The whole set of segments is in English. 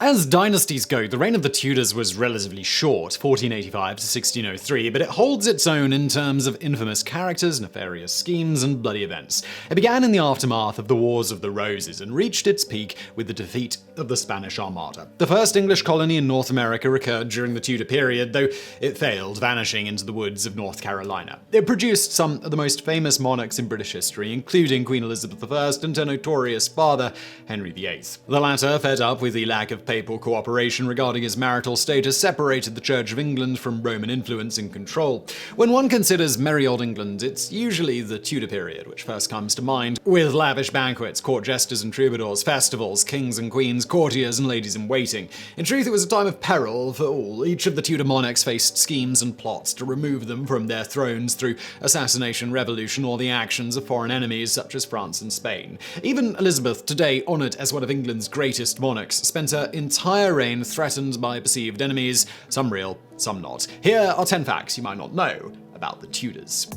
As dynasties go, the reign of the Tudors was relatively short, 1485 to 1603, but it holds its own in terms of infamous characters, nefarious schemes, and bloody events. It began in the aftermath of the Wars of the Roses and reached its peak with the defeat of the Spanish Armada. The first English colony in North America occurred during the Tudor period, though it failed, vanishing into the woods of North Carolina. It produced some of the most famous monarchs in British history, including Queen Elizabeth I and her notorious father, Henry VIII. The latter, fed up with the lack of papal cooperation regarding his marital status, separated the Church of England from Roman influence and control. When one considers merry old England, it's usually the Tudor period which first comes to mind, with lavish banquets, court jesters and troubadours, festivals, kings and queens, courtiers and ladies-in-waiting. In truth, it was a time of peril for all. Each of the Tudor monarchs faced schemes and plots to remove them from their thrones through assassination, revolution, or the actions of foreign enemies such as France and Spain. Even Elizabeth, today honoured as one of England's greatest monarchs, spent her entire reign threatened by perceived enemies, some real, some not. Here are 10 facts you might not know about the Tudors.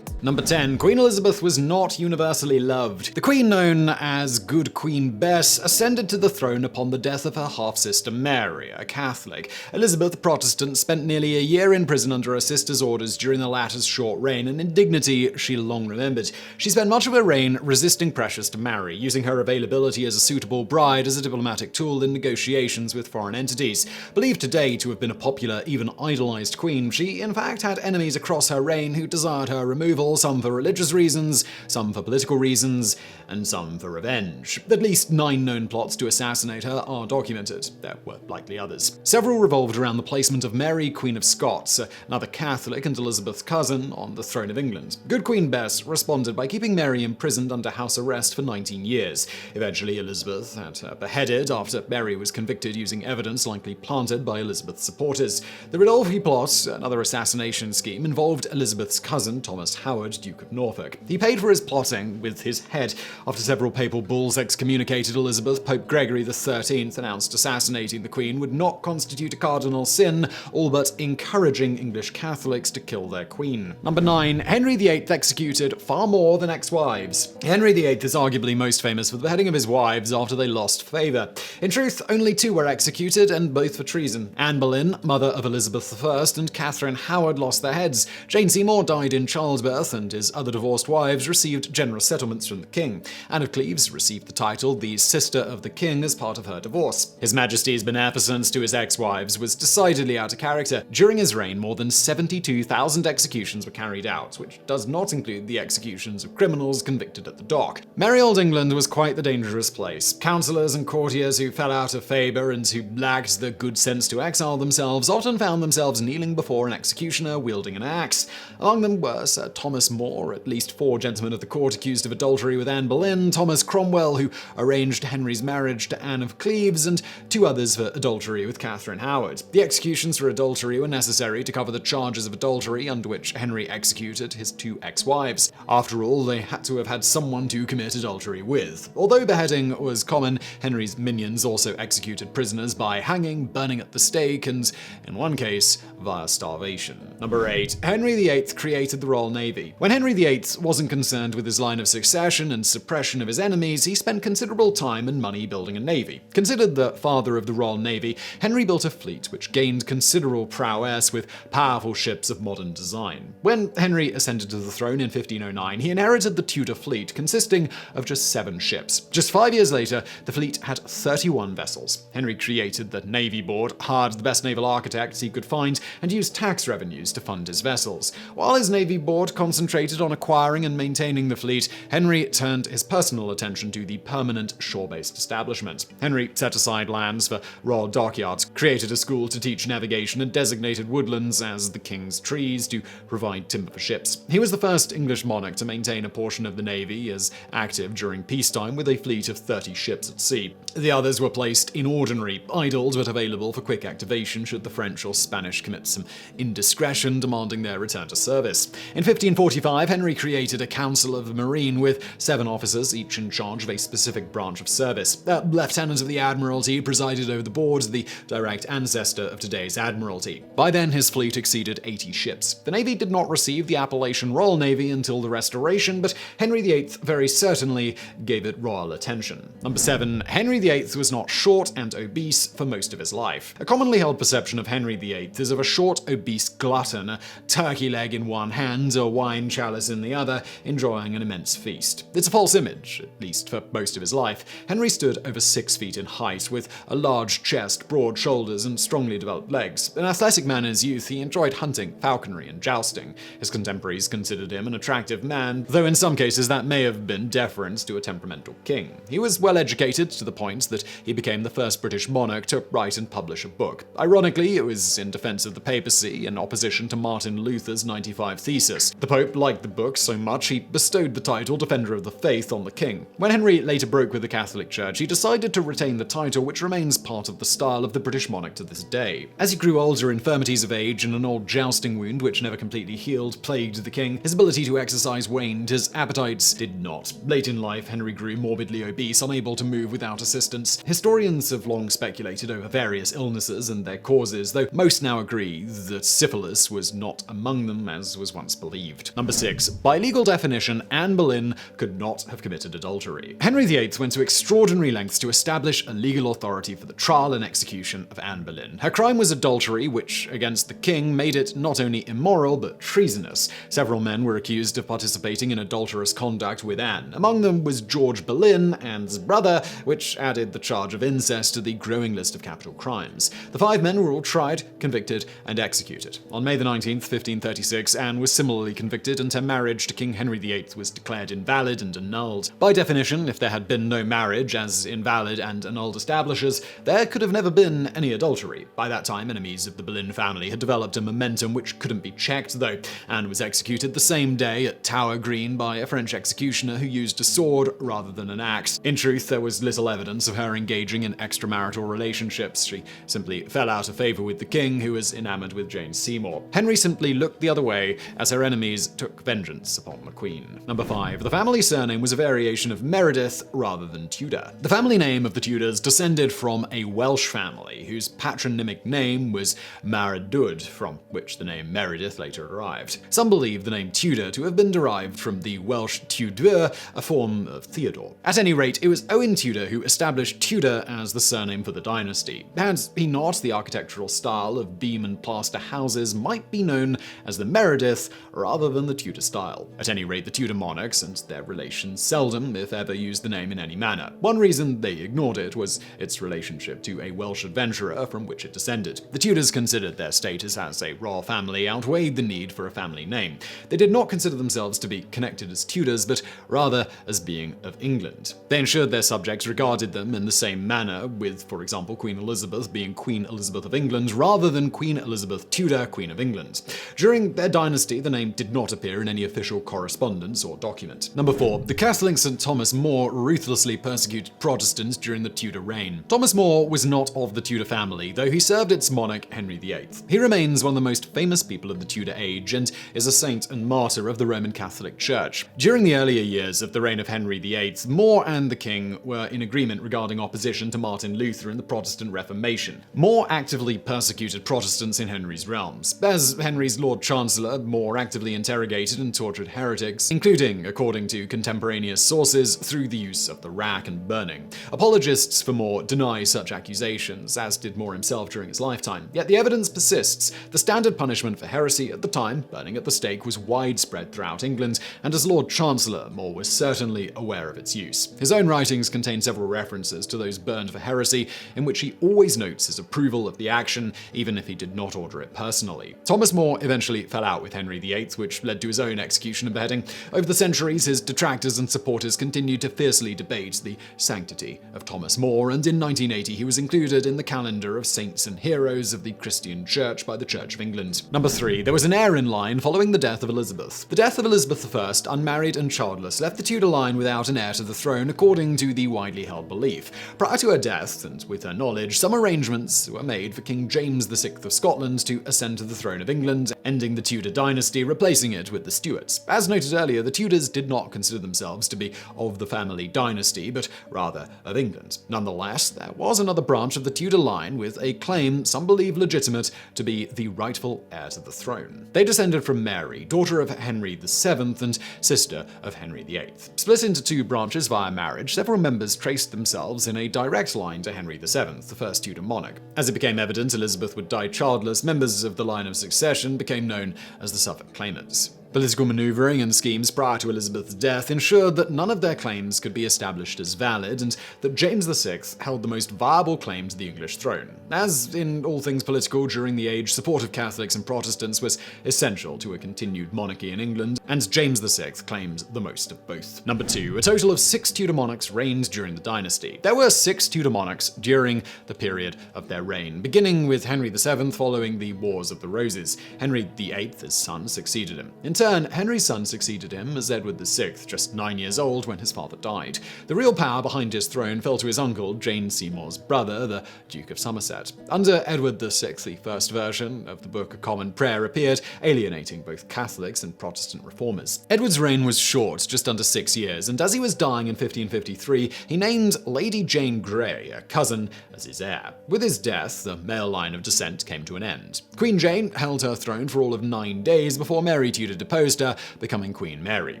Number 10. Queen Elizabeth was not universally loved. The queen, known as Good Queen Bess, ascended to the throne upon the death of her half-sister Mary, a Catholic. Elizabeth, a Protestant, spent nearly a year in prison under her sister's orders during the latter's short reign, an indignity she long remembered. She spent much of her reign resisting pressures to marry, using her availability as a suitable bride as a diplomatic tool in negotiations with foreign entities. Believed today to have been a popular, even idolized queen, she in fact had enemies across her reign who desired her removal, some for religious reasons, some for political reasons, and some for revenge. At least 9 known plots to assassinate her are documented. There were likely others. Several revolved around the placement of Mary, Queen of Scots, another Catholic and Elizabeth's cousin, on the throne of England. Good Queen Bess responded by keeping Mary imprisoned under house arrest for 19 years. Eventually, Elizabeth had her beheaded after Mary was convicted using evidence likely planted by Elizabeth's supporters. The Ridolfi plot, another assassination scheme, involved Elizabeth's cousin, Thomas Howard, Duke of Norfolk. He paid for his plotting with his head. After several papal bulls excommunicated Elizabeth, Pope Gregory XIII announced assassinating the Queen would not constitute a cardinal sin, all but encouraging English Catholics to kill their Queen. Number 9. Henry VIII executed far more than ex-wives. Henry VIII is arguably most famous for the beheading of his wives after they lost favour. In truth, only 2 were executed, and both for treason. Anne Boleyn, mother of Elizabeth I, and Catherine Howard lost their heads. Jane Seymour died in childbirth, and his other divorced wives received generous settlements from the king. Anne of Cleves received the title the Sister of the King as part of her divorce. His Majesty's beneficence to his ex-wives was decidedly out of character. During his reign, more than 72,000 executions were carried out, which does not include the executions of criminals convicted at the dock. Merry old England was quite the dangerous place. Councillors and courtiers who fell out of favour and who lacked the good sense to exile themselves often found themselves kneeling before an executioner wielding an axe. Among them were Sir Thomas Moore, at least 4 gentlemen of the court accused of adultery with Anne Boleyn, Thomas Cromwell, who arranged Henry's marriage to Anne of Cleves, and 2 others for adultery with Catherine Howard. The executions for adultery were necessary to cover the charges of adultery under which Henry executed his 2 ex-wives. After all, they had to have had someone to commit adultery with. Although beheading was common, Henry's minions also executed prisoners by hanging, burning at the stake, and, in one case, via starvation. Number 8. Henry VIII created the Royal Navy. When Henry VIII wasn't concerned with his line of succession and suppression of his enemies, he spent considerable time and money building a navy. Considered the father of the Royal Navy, Henry built a fleet which gained considerable prowess with powerful ships of modern design. When Henry ascended to the throne in 1509, he inherited the Tudor fleet, consisting of just 7 ships. Just 5 years later, the fleet had 31 vessels. Henry created the Navy Board, hired the best naval architects he could find, and used tax revenues to fund his vessels. While his Navy Board concentrated on acquiring and maintaining the fleet, Henry turned his personal attention to the permanent shore-based establishment. Henry set aside lands for royal dockyards, created a school to teach navigation, and designated woodlands as the king's trees to provide timber for ships. He was the first English monarch to maintain a portion of the navy as active during peacetime, with a fleet of 30 ships at sea. The others were placed in ordinary, idled but available for quick activation should the French or Spanish commit some indiscretion demanding their return to service. In 1540, 1045, Henry created a Council of the Marine with 7 officers, each in charge of a specific branch of service. A Lieutenant of the Admiralty presided over the board, the direct ancestor of today's Admiralty. By then, his fleet exceeded 80 ships. The Navy did not receive the appellation Royal Navy until the Restoration, but Henry VIII very certainly gave it royal attention. Number 7. Henry VIII was not short and obese for most of his life. A commonly held perception of Henry VIII is of a short, obese glutton, a turkey leg in one hand, a wine chalice in the other, enjoying an immense feast. It's a false image, at least for most of his life. Henry stood over 6 feet in height, with a large chest, broad shoulders, and strongly developed legs. An athletic man in his youth, he enjoyed hunting, falconry, and jousting. His contemporaries considered him an attractive man, though in some cases that may have been deference to a temperamental king. He was well educated to the point that he became the first British monarch to write and publish a book. Ironically, it was in defense of the papacy, in opposition to Martin Luther's 95 Thesis. The Pope liked the book so much he bestowed the title Defender of the Faith on the king. When Henry later broke with the Catholic Church, he decided to retain the title, which remains part of the style of the British monarch to this day. As he grew older, infirmities of age and an old jousting wound which never completely healed plagued the king. His ability to exercise waned, his appetites did not. Late in life, Henry grew morbidly obese, unable to move without assistance. Historians have long speculated over various illnesses and their causes, though most now agree that syphilis was not among them as was once believed. Number 6. By legal definition, Anne Boleyn could not have committed adultery. Henry VIII went to extraordinary lengths to establish a legal authority for the trial and execution of Anne Boleyn. Her crime was adultery, which, against the king, made it not only immoral but treasonous. Several men were accused of participating in adulterous conduct with Anne. Among them was George Boleyn, Anne's brother, which added the charge of incest to the growing list of capital crimes. The 5 men were all tried, convicted, and executed. On May 19, 1536, Anne was similarly convicted, and her marriage to King Henry VIII was declared invalid and annulled. By definition, if there had been no marriage, as invalid and annulled establishes, there could have never been any adultery. By that time, enemies of the Boleyn family had developed a momentum which couldn't be checked, though. Anne was executed the same day at Tower Green by a French executioner who used a sword rather than an axe. In truth, there was little evidence of her engaging in extramarital relationships. She simply fell out of favor with the king, who was enamored with Jane Seymour. Henry simply looked the other way as her enemies took vengeance upon the queen. Number 5. The family surname was a variation of Meredith rather than Tudor. The family name of the Tudors descended from a Welsh family whose patronymic name was Maredudd, from which the name Meredith later arrived. Some believe the name Tudor to have been derived from the Welsh Tudor, a form of Theodore. At any rate, it was Owen Tudor who established Tudor as the surname for the dynasty. Had he not, the architectural style of beam and plaster houses might be known as the Meredith rather than the Tudor style. At any rate, the Tudor monarchs and their relations seldom, if ever, used the name in any manner. One reason they ignored it was its relationship to a Welsh adventurer from which it descended. The Tudors considered their status as a royal family outweighed the need for a family name. They did not consider themselves to be connected as Tudors, but rather as being of England. They ensured their subjects regarded them in the same manner, with, for example, Queen Elizabeth being Queen Elizabeth of England rather than Queen Elizabeth Tudor, Queen of England. During their dynasty, the name did not appear in any official correspondence or document. Number 4. The Castlings and Thomas Moore ruthlessly persecuted Protestants during the Tudor reign. Thomas Moore was not of the Tudor family, though he served its monarch Henry VIII. He remains one of the most famous people of the Tudor age and is a saint and martyr of the Roman Catholic Church. During the earlier years of the reign of Henry VIII, Moore and the king were in agreement regarding opposition to Martin Luther and the Protestant Reformation. Moore actively persecuted Protestants in Henry's realms. As Henry's Lord Chancellor, Moore actively interrogated and tortured heretics, including, according to contemporaneous sources, through the use of the rack and burning. Apologists for Moore deny such accusations, as did Moore himself during his lifetime. Yet the evidence persists. The standard punishment for heresy at the time, burning at the stake, was widespread throughout England, and as Lord Chancellor, Moore was certainly aware of its use. His own writings contain several references to those burned for heresy, in which he always notes his approval of the action, even if he did not order it personally. Thomas Moore eventually fell out with Henry VIII, which led to his own execution and beheading. Over the centuries, his detractors and supporters continued to fiercely debate the sanctity of Thomas Moore, and in 1980 he was included in the calendar of saints and heroes of the Christian Church by the Church of England. Number 3. There was an heir in line following the death of Elizabeth. The death of Elizabeth I, unmarried and childless, left the Tudor line without an heir to the throne, according to the widely held belief. Prior to her death, and with her knowledge, some arrangements were made for King James VI of Scotland to ascend to the throne of England, ending the Tudor dynasty, replacing replacing it with the Stuarts. As noted earlier, the Tudors did not consider themselves to be of the family dynasty, but rather of England. Nonetheless, there was another branch of the Tudor line with a claim some believe legitimate to be the rightful heir to the throne. They descended from Mary, daughter of Henry VII and sister of Henry VIII. Split into two branches via marriage, several members traced themselves in a direct line to Henry VII, the first Tudor monarch. As it became evident Elizabeth would die childless, members of the line of succession became known as the Suffolk claimants. Political maneuvering and schemes prior to Elizabeth's death ensured that none of their claims could be established as valid, and that James VI held the most viable claim to the English throne. As in all things political during the age, support of Catholics and Protestants was essential to a continued monarchy in England, and James VI claimed the most of both. Number 2. A total of 6 Tudor monarchs reigned during the dynasty. There were 6 Tudor monarchs during the period of their reign, beginning with Henry VII following the Wars of the Roses. Henry VIII, his son, succeeded him. In turn, Henry's son succeeded him as Edward VI, just 9 years old when his father died. The real power behind his throne fell to his uncle, Jane Seymour's brother, the Duke of Somerset. Under Edward VI, the first version of the Book of Common Prayer appeared, alienating both Catholics and Protestant reformers. Edward's reign was short, just under 6 years, and as he was dying in 1553, he named Lady Jane Grey, a cousin, as his heir. With his death, the male line of descent came to an end. Queen Jane held her throne for all of 9 days before Mary Tudor deposed her, becoming Queen Mary.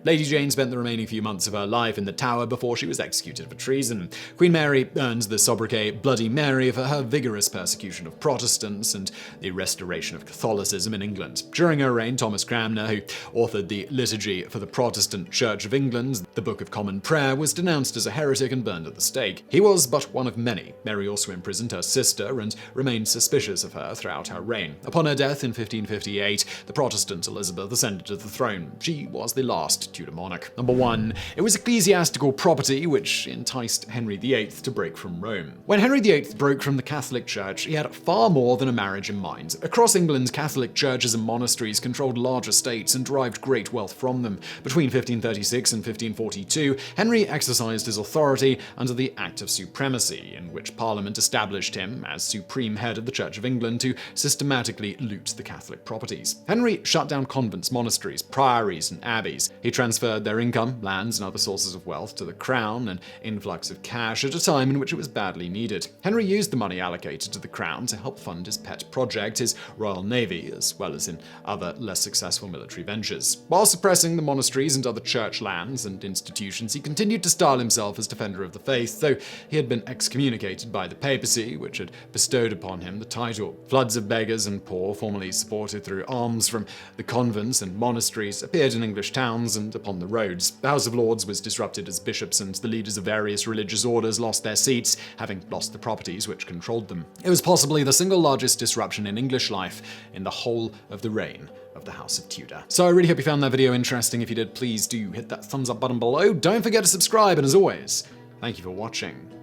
Lady Jane spent the remaining few months of her life in the Tower before she was executed for treason. Queen Mary earned the sobriquet Bloody Mary for her vigorous persecution of Protestants and the restoration of Catholicism in England. During her reign, Thomas Cranmer, who authored the Liturgy for the Protestant Church of England, the Book of Common Prayer, was denounced as a heretic and burned at the stake. He was but one of many. Mary also imprisoned her sister and remained suspicious of her throughout her reign. Upon her death in 1558, the Protestant Elizabeth ascended to the throne. She was the last Tudor monarch. Number 1. It was ecclesiastical property which enticed Henry VIII to break from Rome. When Henry VIII broke from the Catholic Church, he had far more than a marriage in mind. Across England, Catholic churches and monasteries controlled large estates and derived great wealth from them. Between 1536 and 1542, Henry exercised his authority under the Act of Supremacy, in which Parliament established him as supreme head of the Church of England to systematically loot the Catholic properties. Henry shut down convents, monasteries, priories, and abbeys. He transferred their income, lands, and other sources of wealth to the crown, an influx of cash at a time in which it was badly needed. Henry used the money allocated to the crown to help fund his pet project, his Royal Navy, as well as in other less successful military ventures. While suppressing the monasteries and other church lands and institutions, he continued to style himself as defender of the faith, though he had been excommunicated by the papacy, which had bestowed upon him the title. Floods of beggars and poor, formerly supported through alms from the convents and monasteries, appeared in English towns and upon the roads. The House of Lords was disrupted as bishops and the leaders of various religious orders lost their seats, having lost the properties which controlled them. It was possibly the single largest disruption in English life in the whole of the reign of the House of Tudor. So I really hope you found that video interesting. If you did, please do hit that thumbs up button below. Don't forget to subscribe, and as always, thank you for watching.